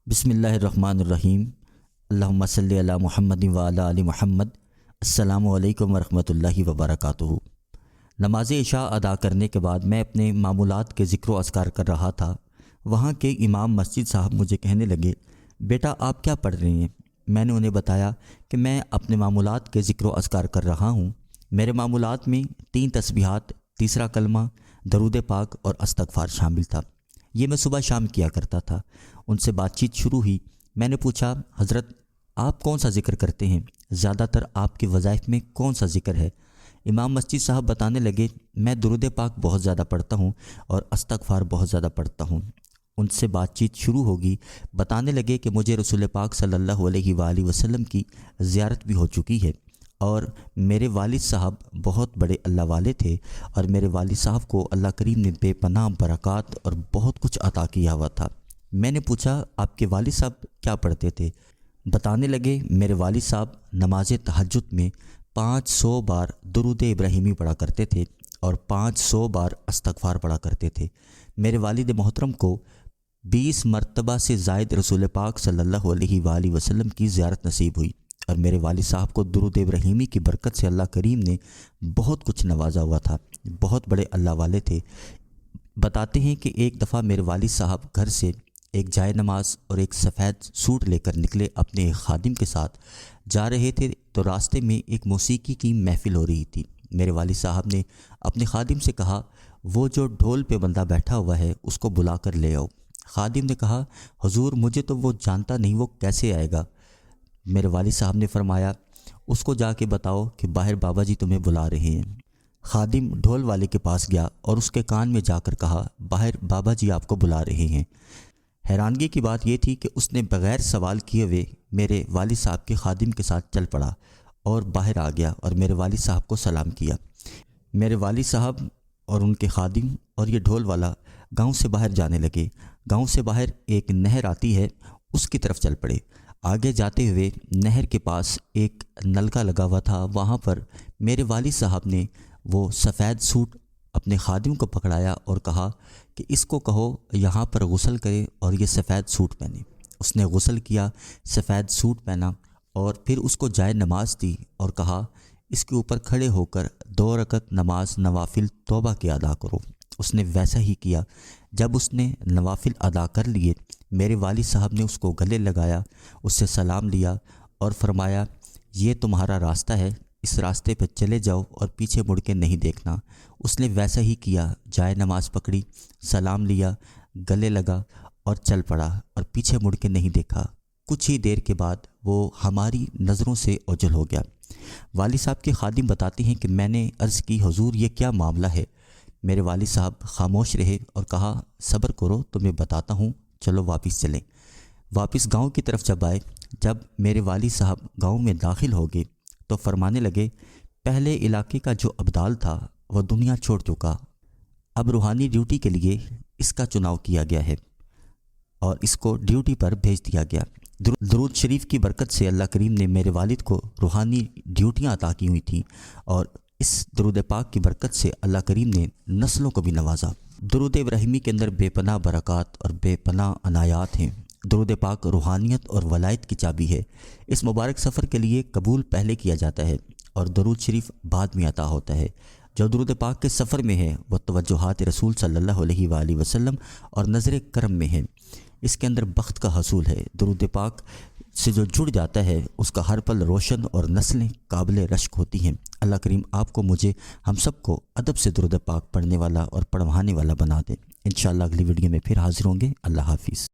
بسم اللہ الرحمن الرحیم۔ اللہم صلی علی محمد وعلی آل محمد۔ السلام علیکم ورحمۃ اللہ وبرکاتہ۔ نماز عشاء ادا کرنے کے بعد میں اپنے معمولات کے ذکر و اذکار کر رہا تھا۔ وہاں کے امام مسجد صاحب مجھے کہنے لگے، بیٹا آپ کیا پڑھ رہے ہیں؟ میں نے انہیں بتایا کہ میں اپنے معمولات کے ذکر و اذکار کر رہا ہوں۔ میرے معمولات میں 3 تسبیحات، تیسرا کلمہ، درود پاک اور استغفار شامل تھا۔ یہ میں صبح شام کیا کرتا تھا۔ ان سے بات چیت شروع ہوئی۔ میں نے پوچھا، حضرت آپ کون سا ذکر کرتے ہیں؟ زیادہ تر آپ کے وظائف میں کون سا ذکر ہے؟ امام مسجد صاحب بتانے لگے، میں درود پاک بہت زیادہ پڑھتا ہوں اور استغفار بہت زیادہ پڑھتا ہوں۔ ان سے بات چیت شروع ہوگی۔ بتانے لگے کہ مجھے رسول پاک صلی اللہ علیہ وآلہ وسلم کی زیارت بھی ہو چکی ہے، اور میرے والد صاحب بہت بڑے اللہ والے تھے، اور میرے والد صاحب کو اللہ کریم نے بے پناہ برکات اور بہت کچھ عطا کیا ہوا تھا۔ میں نے پوچھا، آپ کے والد صاحب کیا پڑھتے تھے؟ بتانے لگے، میرے والد صاحب نماز تہجد میں 500 بار درود ابراہیمی پڑھا کرتے تھے اور 500 بار استغفار پڑھا کرتے تھے۔ میرے والد محترم کو 20 مرتبہ سے زائد رسول پاک صلی اللہ علیہ وآلہ وسلم کی زیارت نصیب ہوئی، اور میرے والد صاحب کو درود ابراہیمی کی برکت سے اللہ کریم نے بہت کچھ نوازا ہوا تھا۔ بہت بڑے اللہ والے تھے۔ بتاتے ہیں کہ ایک دفعہ میرے والد صاحب گھر سے ایک جائے نماز اور ایک سفید سوٹ لے کر نکلے، اپنے ایک خادم کے ساتھ جا رہے تھے، تو راستے میں ایک موسیقی کی محفل ہو رہی تھی۔ میرے والد صاحب نے اپنے خادم سے کہا، وہ جو ڈھول پہ بندہ بیٹھا ہوا ہے اس کو بلا کر لے آؤ۔ خادم نے کہا، حضور مجھے تو وہ جانتا نہیں، وہ کیسے آئے گا؟ میرے والد صاحب نے فرمایا، اس کو جا کے بتاؤ کہ باہر بابا جی تمہیں بلا رہے ہیں۔ خادم ڈھول والے کے پاس گیا اور اس کے کان میں جا کر کہا، باہر بابا جی آپ کو بلا رہے ہیں۔ حیرانگی کی بات یہ تھی کہ اس نے بغیر سوال کیے ہوئے میرے والد صاحب کے خادم کے ساتھ چل پڑا اور باہر آ گیا اور میرے والد صاحب کو سلام کیا۔ میرے والد صاحب اور ان کے خادم اور یہ ڈھول والا گاؤں سے باہر جانے لگے۔ گاؤں سے باہر ایک نہر آتی ہے، اس کی طرف چل پڑے۔ آگے جاتے ہوئے نہر کے پاس ایک نلکا لگا ہوا تھا، وہاں پر میرے والد صاحب نے وہ سفید سوٹ اپنے خادم کو پکڑایا اور کہا کہ اس کو کہو یہاں پر غسل کرے اور یہ سفید سوٹ پہنے۔ اس نے غسل کیا، سفید سوٹ پہنا، اور پھر اس کو جائے نماز دی اور کہا، اس کے اوپر کھڑے ہو کر 2 رکعت نماز نوافل توبہ کے ادا کرو۔ اس نے ویسا ہی کیا۔ جب اس نے نوافل ادا کر لیے، میرے والد صاحب نے اس کو گلے لگایا، اس سے سلام لیا اور فرمایا، یہ تمہارا راستہ ہے، اس راستے پہ چلے جاؤ اور پیچھے مڑ کے نہیں دیکھنا۔ اس نے ویسا ہی کیا، جائے نماز پکڑی، سلام لیا، گلے لگا اور چل پڑا اور پیچھے مڑ کے نہیں دیکھا۔ کچھ ہی دیر کے بعد وہ ہماری نظروں سے اوجھل ہو گیا۔ والد صاحب کے خادم بتاتے ہیں کہ میں نے عرض کی، حضور یہ کیا معاملہ ہے؟ میرے والد صاحب خاموش رہے اور کہا، صبر کرو، تمہیں بتاتا ہوں، چلو واپس چلیں۔ واپس گاؤں کی طرف جب آئے، جب میرے والد صاحب گاؤں میں داخل ہو گئے تو فرمانے لگے، پہلے علاقے کا جو ابدال تھا وہ دنیا چھوڑ چکا، اب روحانی ڈیوٹی کے لیے اس کا چناؤ کیا گیا ہے اور اس کو ڈیوٹی پر بھیج دیا گیا۔ درود شریف کی برکت سے اللہ کریم نے میرے والد کو روحانی ڈیوٹیاں عطا کی ہوئی تھیں، اور اس درود پاک کی برکت سے اللہ کریم نے نسلوں کو بھی نوازا۔ درود ابراہیمی کے اندر بے پناہ برکات اور بے پناہ عنایات ہیں۔ درود پاک روحانیت اور ولایت کی چابی ہے۔ اس مبارک سفر کے لیے قبول پہلے کیا جاتا ہے اور درود شریف بعد میں عطا ہوتا ہے۔ جو درود پاک کے سفر میں ہے وہ توجہات رسول صلی اللہ علیہ وآلہ وسلم اور نظر کرم میں ہے۔ اس کے اندر بخت کا حصول ہے۔ درود پاک سے جو جڑ جاتا ہے اس کا ہر پل روشن اور نسلیں قابل رشک ہوتی ہیں۔ اللہ کریم آپ کو، مجھے، ہم سب کو ادب سے درود پاک پڑھنے والا اور پڑھوانے والا بنا دے۔ انشاءاللہ اگلی ویڈیو میں پھر حاضر ہوں گے۔ اللہ حافظ۔